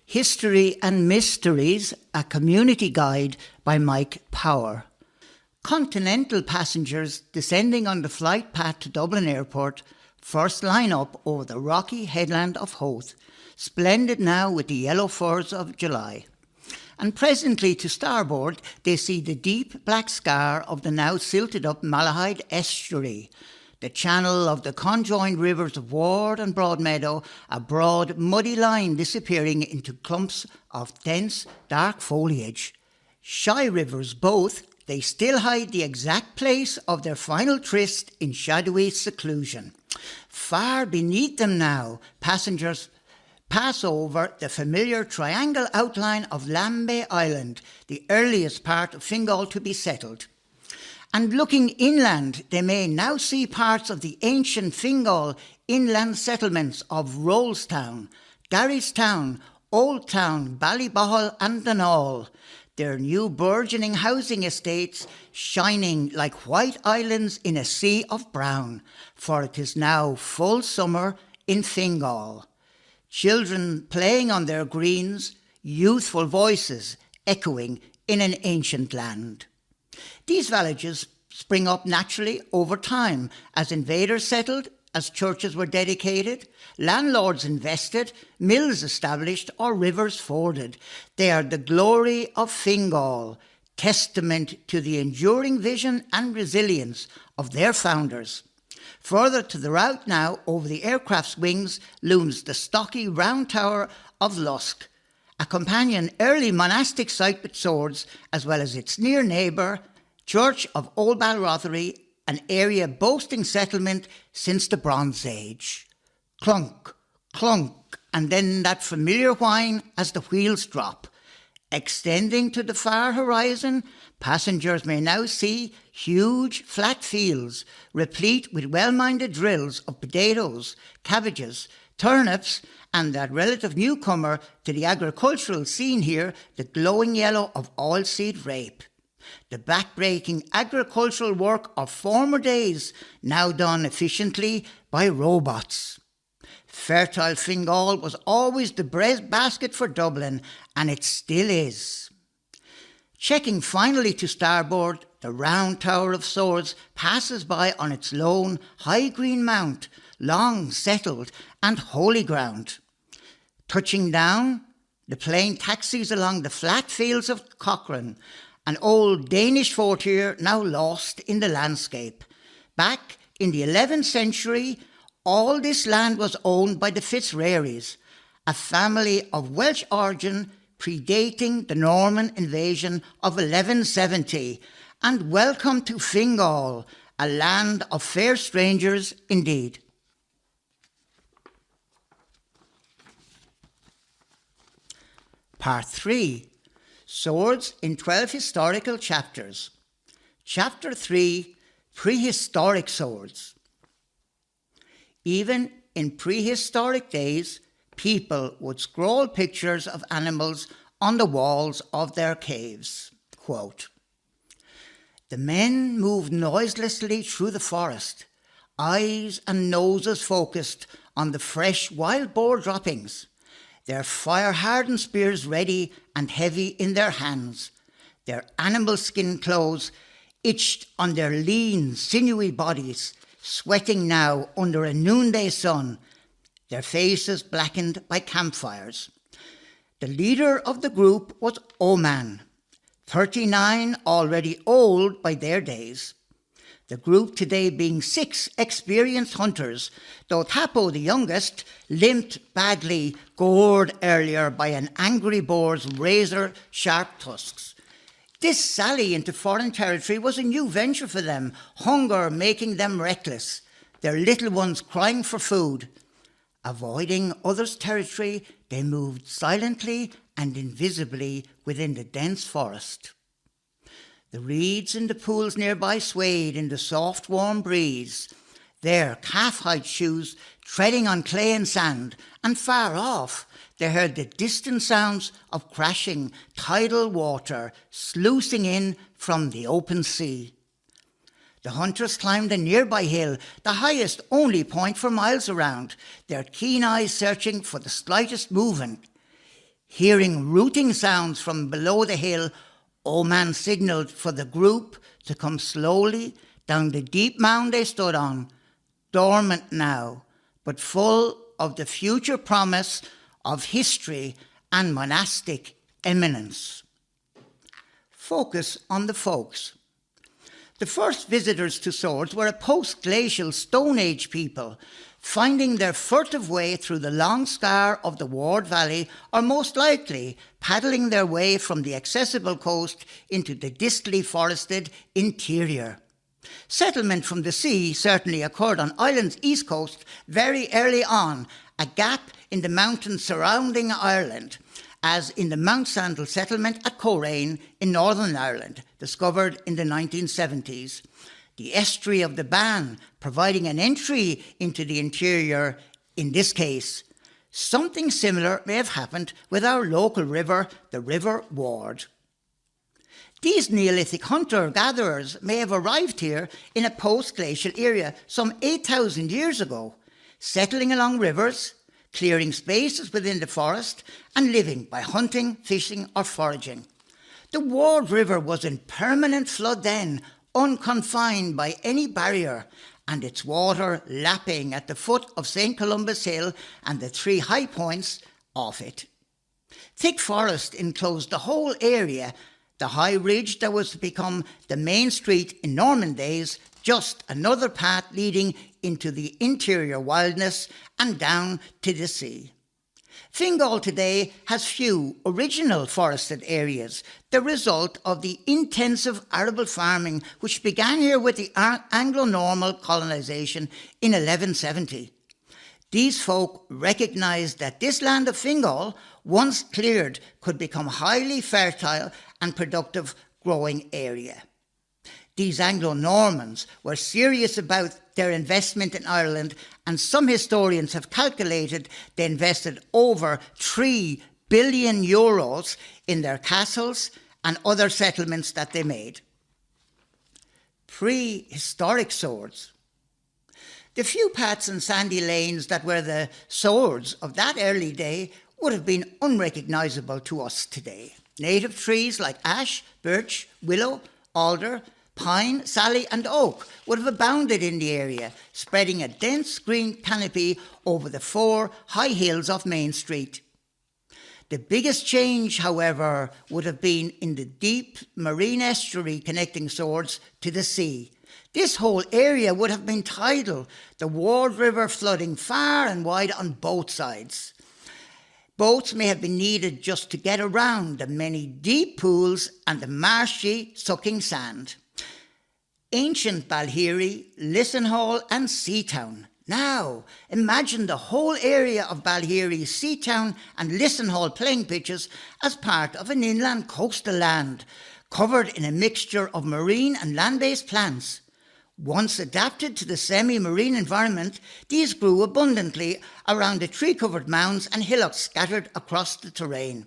History and Mysteries, a community guide by Mike Power. Continental passengers descending on the flight path to Dublin Airport first line up over the rocky headland of Howth, splendid now with the yellow firs of July. And presently to starboard they see the deep black scar of the now silted up Malahide estuary, the channel of the conjoined rivers of Ward and Broadmeadow, a broad muddy line disappearing into clumps of dense dark foliage. Shy rivers both, they still hide the exact place of their final tryst in shadowy seclusion. Far beneath them now, passengers pass over the familiar triangle outline of Lambay Island, the earliest part of Fingal to be settled. And looking inland, they may now see parts of the ancient Fingal inland settlements of Rollstown, Garrystown, Old Town, Ballybohol and Dunall, their new burgeoning housing estates shining like white islands in a sea of brown, for it is now full summer in Fingal. Children playing on their greens, youthful voices echoing in an ancient land. These villages spring up naturally over time as invaders settled, as churches were dedicated, landlords invested, mills established or rivers forded. They are the glory of Fingal, testament to the enduring vision and resilience of their founders. Further to the right now, over the aircraft's wings, looms the stocky round tower of Lusk, a companion early monastic site with swords, as well as its near neighbour, Church of Old Balrothery, an area boasting settlement since the Bronze Age. Clunk, clunk, and then that familiar whine as the wheels drop. Extending to the far horizon, passengers may now see huge flat fields replete with well-minded drills of potatoes, cabbages, turnips, and that relative newcomer to the agricultural scene here, the glowing yellow of oilseed rape. The back-breaking agricultural work of former days, now done efficiently by robots. Fertile Fingal was always the breadbasket for Dublin, and it still is. Checking finally to starboard, the round tower of swords passes by on its lone high green mount, long settled and holy ground. Touching down, the plane taxis along the flat fields of Cochrane, an old Danish fort here now lost in the landscape. Back in the 11th century, all this land was owned by the Fitzraries, a family of Welsh origin predating the Norman invasion of 1170. And welcome to Fingal, a land of fair strangers indeed. Part 3. Swords in 12 historical chapters. Chapter 3, Prehistoric Swords. Even in prehistoric days, people would scroll pictures of animals on the walls of their caves. Quote, "The men moved noiselessly through the forest, eyes and noses focused on the fresh wild boar droppings, their fire-hardened spears ready and heavy in their hands, their animal skin clothes itched on their lean, sinewy bodies, sweating now under a noonday sun, their faces blackened by campfires. The leader of the group was Oman, 39, already old by their days. The group today being 6 experienced hunters, though Thapo, the youngest, limped badly, gored earlier by an angry boar's razor-sharp tusks. This sally into foreign territory was a new venture for them, hunger making them reckless, their little ones crying for food. Avoiding others' territory, they moved silently and invisibly within the dense forest. The reeds in the pools nearby swayed in the soft, warm breeze, their calf-hide shoes treading on clay and sand, and far off they heard the distant sounds of crashing tidal water sluicing in from the open sea. The hunters climbed a nearby hill, the highest only point for miles around, their keen eyes searching for the slightest movement. Hearing rooting sounds from below the hill, Oman signalled for the group to come slowly down the deep mound they stood on, dormant now, but full of the future promise of history and monastic eminence. Focus on the folks. The first visitors to Swords were a post-glacial Stone Age people, finding their furtive way through the long scar of the Ward Valley, or most likely paddling their way from the accessible coast into the distally forested interior. Settlement from the sea certainly occurred on Ireland's east coast very early on, a gap in the mountains surrounding Ireland, as in the Mount Sandal settlement at Coleraine in Northern Ireland, discovered in the 1970s. The estuary of the Bann providing an entry into the interior in this case. Something similar may have happened with our local river, the River Ward. These Neolithic hunter-gatherers may have arrived here in a post-glacial area some 8,000 years ago, settling along rivers, clearing spaces within the forest and living by hunting, fishing or foraging. The Ward River was in permanent flood then, unconfined by any barrier, and its water lapping at the foot of St. Columba's Hill and the three high points off it. Thick forest enclosed the whole area, the high ridge that was to become the main street in Norman days, just another path leading into the interior wildness and down to the sea. Fingal today has few original forested areas, the result of the intensive arable farming which began here with the Anglo-Norman colonisation in 1170. These folk recognised that this land of Fingal, once cleared, could become highly fertile and productive growing area. These Anglo-Normans were serious about their investment in Ireland, and some historians have calculated they invested over €3 billion in their castles and other settlements that they made. Prehistoric Swords. The few paths and sandy lanes that were the swords of that early day would have been unrecognisable to us today. Native trees like ash, birch, willow, alder, pine, sally and oak would have abounded in the area, spreading a dense green canopy over the four high hills of Main Street. The biggest change, however, would have been in the deep marine estuary connecting Swords to the sea. This whole area would have been tidal, the Ward River flooding far and wide on both sides. Boats may have been needed just to get around the many deep pools and the marshy, sucking sand. Ancient Balheary, Lissenhall and Seatown. Now, imagine the whole area of Balheary, Seatown and Lissenhall playing pitches as part of an inland coastal land, covered in a mixture of marine and land-based plants. Once adapted to the semi-marine environment, these grew abundantly around the tree-covered mounds and hillocks scattered across the terrain.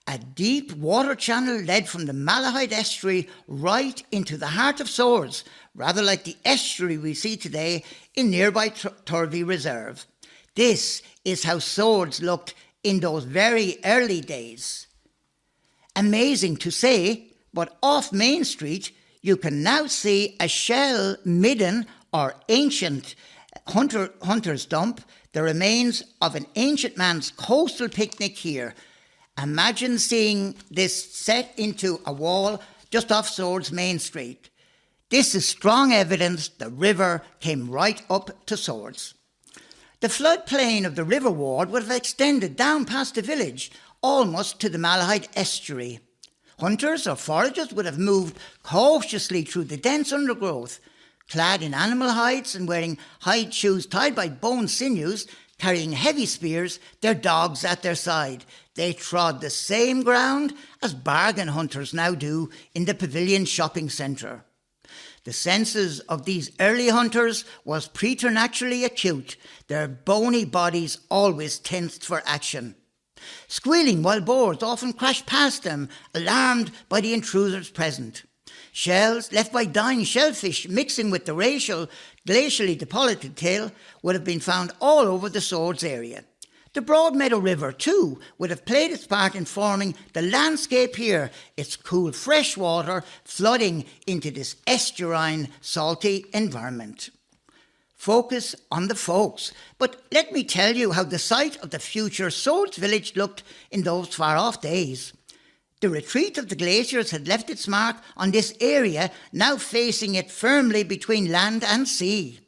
A deep water channel led from the Malahide estuary right into the heart of Swords, rather like the estuary we see today in nearby Turvey Reserve. This is how Swords looked in those very early days. Amazing to say, but off Main Street, you can now see a shell midden or ancient hunter's dump, the remains of an ancient man's coastal picnic here. Imagine seeing this set into a wall just off Swords Main Street. This is strong evidence the river came right up to Swords. The floodplain of the River Ward would have extended down past the village, almost to the Malahide estuary. Hunters or foragers would have moved cautiously through the dense undergrowth, clad in animal hides and wearing hide shoes tied by bone sinews, carrying heavy spears, their dogs at their side. They trod the same ground as bargain hunters now do in the Pavilion shopping centre. The senses of these early hunters was preternaturally acute, their bony bodies always tensed for action. Squealing wild boars often crashed past them, alarmed by the intruders present. Shells left by dying shellfish mixing with the glacially depleted till would have been found all over the Swords area. The Broadmeadow River, too, would have played its part in forming the landscape here, its cool fresh water flooding into this estuarine, salty environment. Focus on the folks. But let me tell you how the site of the future Swords village looked in those far-off days. The retreat of the glaciers had left its mark on this area, now facing it firmly between land and sea.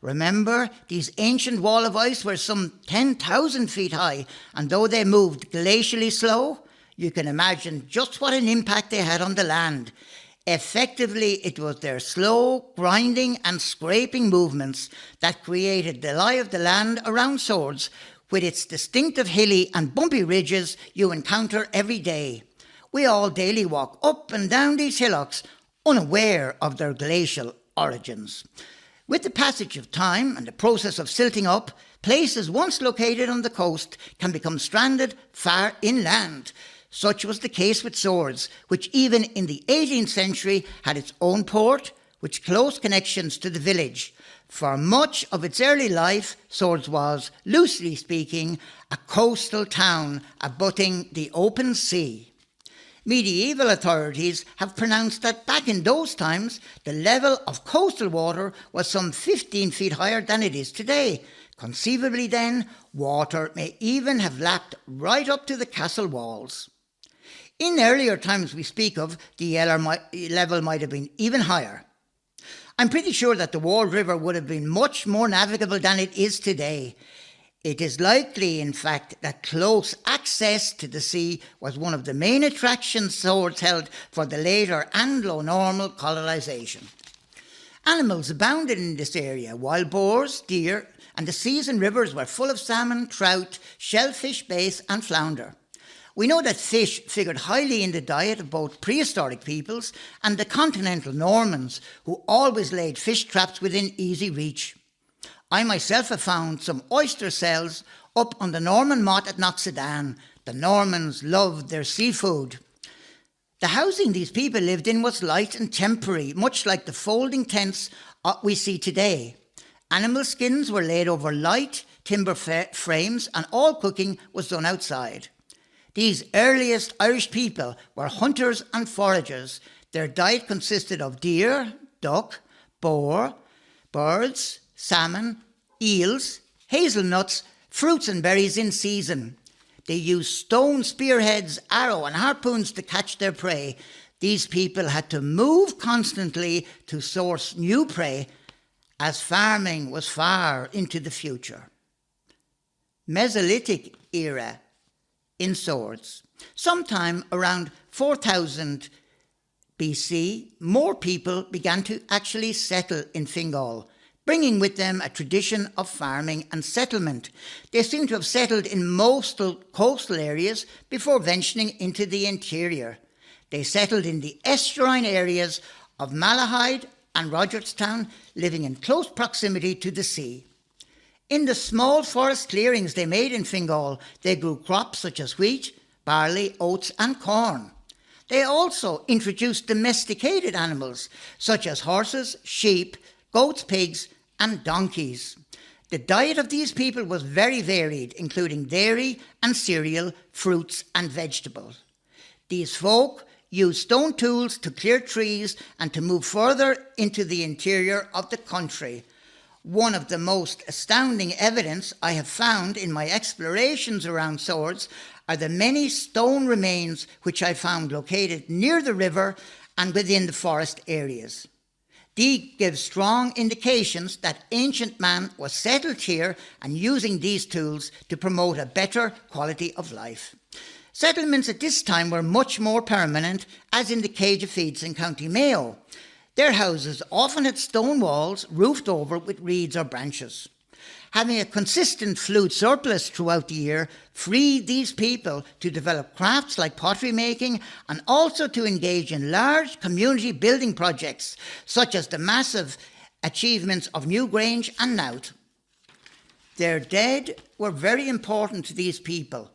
Remember, these ancient walls of ice were some 10,000 feet high, and though they moved glacially slow, you can imagine just what an impact they had on the land. Effectively, it was their slow, grinding and scraping movements that created the lie of the land around Swords, with its distinctive hilly and bumpy ridges you encounter every day. We all daily walk up and down these hillocks, unaware of their glacial origins. With the passage of time and the process of silting up, places once located on the coast can become stranded far inland. Such was the case with Swords, which even in the 18th century had its own port, with close connections to the village. For much of its early life, Swords was, loosely speaking, a coastal town abutting the open sea. Medieval authorities have pronounced that back in those times, the level of coastal water was some 15 feet higher than it is today. Conceivably then, water may even have lapped right up to the castle walls. In earlier times we speak of, the level might have been even higher. I'm pretty sure that the Ward River would have been much more navigable than it is today. It is likely, in fact, that close access to the sea was one of the main attractions Swords held for the later Anglo-Norman colonisation. Animals abounded in this area: wild boars, deer, and the seas and rivers were full of salmon, trout, shellfish, bass and flounder. We know that fish figured highly in the diet of both prehistoric peoples and the continental Normans, who always laid fish traps within easy reach. I myself have found some oyster cells up on the Norman Motte at Knocksedan. The Normans loved their seafood. The housing these people lived in was light and temporary, much like the folding tents we see today. Animal skins were laid over light timber frames, and all cooking was done outside. These earliest Irish people were hunters and foragers. Their diet consisted of deer, duck, boar, birds, salmon, eels, hazelnuts, fruits and berries in season. They used stone spearheads, arrow and harpoons to catch their prey. These people had to move constantly to source new prey, as farming was far into the future. Mesolithic era in Swords. Sometime around 4000 BC, more people began to actually settle in Fingal, bringing with them a tradition of farming and settlement. They seem to have settled in most coastal areas before venturing into the interior. They settled in the estuarine areas of Malahide and Rogerstown, living in close proximity to the sea. In the small forest clearings they made in Fingal, they grew crops such as wheat, barley, oats and corn. They also introduced domesticated animals such as horses, sheep, goats, pigs and donkeys. The diet of these people was very varied, including dairy and cereal, fruits and vegetables. These folk used stone tools to clear trees and to move further into the interior of the country. One of the most astounding evidence I have found in my explorations around Swords are the many stone remains which I found located near the river and within the forest areas. These give strong indications that ancient man was settled here and using these tools to promote a better quality of life. Settlements at this time were much more permanent, as in the Cage of Feeds in County Mayo. Their houses often had stone walls roofed over with reeds or branches. Having a consistent fluid surplus throughout the year freed these people to develop crafts like pottery making and also to engage in large community building projects such as the massive achievements of Newgrange and Nowt. Their dead were very important to these people.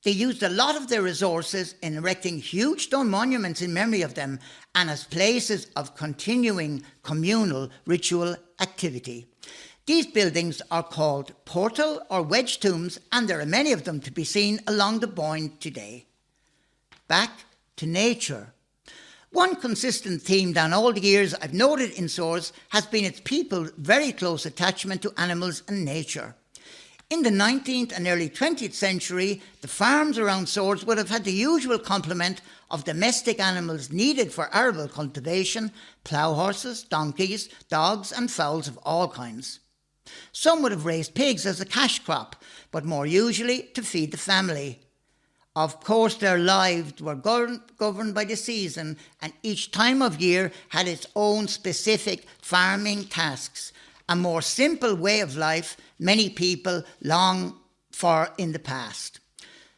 They used a lot of their resources in erecting huge stone monuments in memory of them and as places of continuing communal ritual activity. These buildings are called portal or wedge tombs, and there are many of them to be seen along the Boyne today. Back to nature. One consistent theme down all the years I've noted in Swords has been its people's very close attachment to animals and nature. In the 19th and early 20th century, the farms around Swords would have had the usual complement of domestic animals needed for arable cultivation: plough horses, donkeys, dogs and fowls of all kinds. Some would have raised pigs as a cash crop, but more usually to feed the family. Of course, their lives were governed by the season, and each time of year had its own specific farming tasks, a more simple way of life many people long for in the past.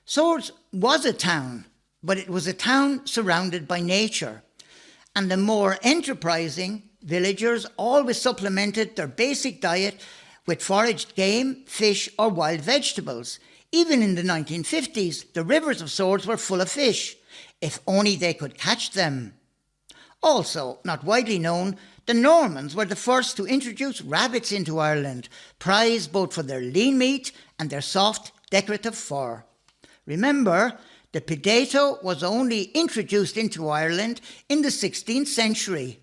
Swords was a town, but it was a town surrounded by nature, and the more enterprising villagers always supplemented their basic diet with foraged game, fish or wild vegetables. Even in the 1950s, the rivers of Swords were full of fish, if only they could catch them. Also, not widely known, the Normans were the first to introduce rabbits into Ireland, prized both for their lean meat and their soft, decorative fur. Remember, the potato was only introduced into Ireland in the 16th century.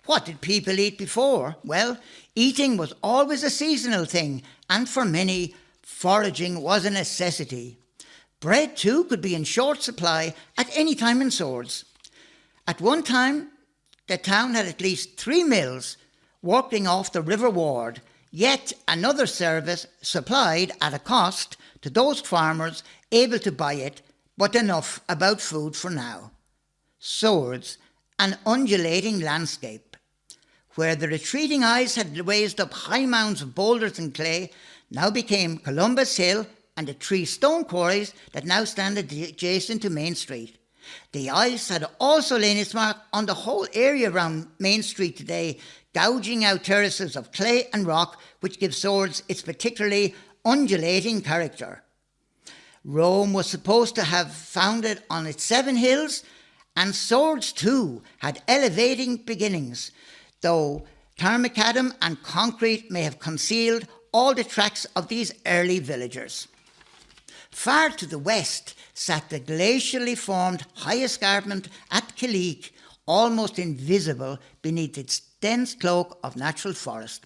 What did people eat before? Well, eating was always a seasonal thing, and for many, foraging was a necessity. Bread too could be in short supply at any time in Swords. At one time, the town had at least 3 mills working off the River Ward, yet another service supplied at a cost to those farmers able to buy it, but enough about food for now. Swords, an undulating landscape. Where the retreating ice had raised up high mounds of boulders and clay, now became Columbus Hill and the 3 stone quarries that now stand adjacent to Main Street. The ice had also laid its mark on the whole area around Main Street today, gouging out terraces of clay and rock, which give Swords its particularly undulating character. Rome was supposed to have founded on its 7 hills, and Swords too had elevating beginnings, though tarmacadam and concrete may have concealed all the tracks of these early villagers. Far to the west sat the glacially formed high escarpment at Killeek, almost invisible beneath its dense cloak of natural forest.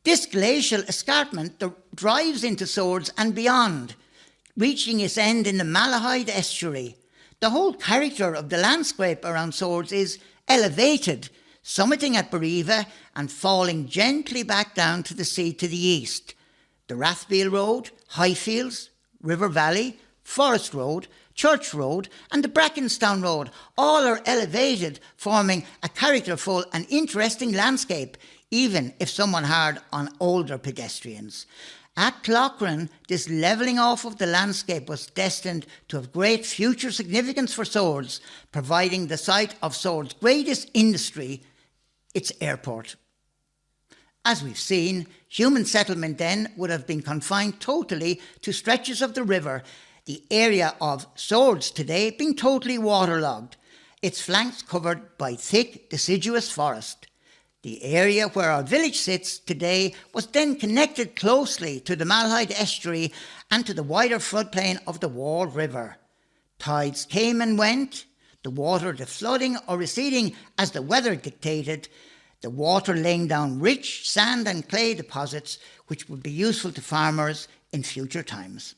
This glacial escarpment drives into Swords and beyond, reaching its end in the Malahide estuary. The whole character of the landscape around Swords is elevated, summiting at Bariva and falling gently back down to the sea to the east. The Rathbeal Road, Highfields, River Valley, Forest Road, Church Road and the Brackenstown Road all are elevated, forming a characterful and interesting landscape, even if somewhat hard on older pedestrians. At Clochran, this levelling off of the landscape was destined to have great future significance for Swords, providing the site of Swords' greatest industry, its airport. As we've seen, human settlement then would have been confined totally to stretches of the river, the area of Swords today being totally waterlogged, its flanks covered by thick deciduous forest. The area where our village sits today was then connected closely to the Malahide estuary and to the wider floodplain of the Wall River. Tides came and went, the water flooding or receding as the weather dictated, the water laying down rich sand and clay deposits which would be useful to farmers in future times.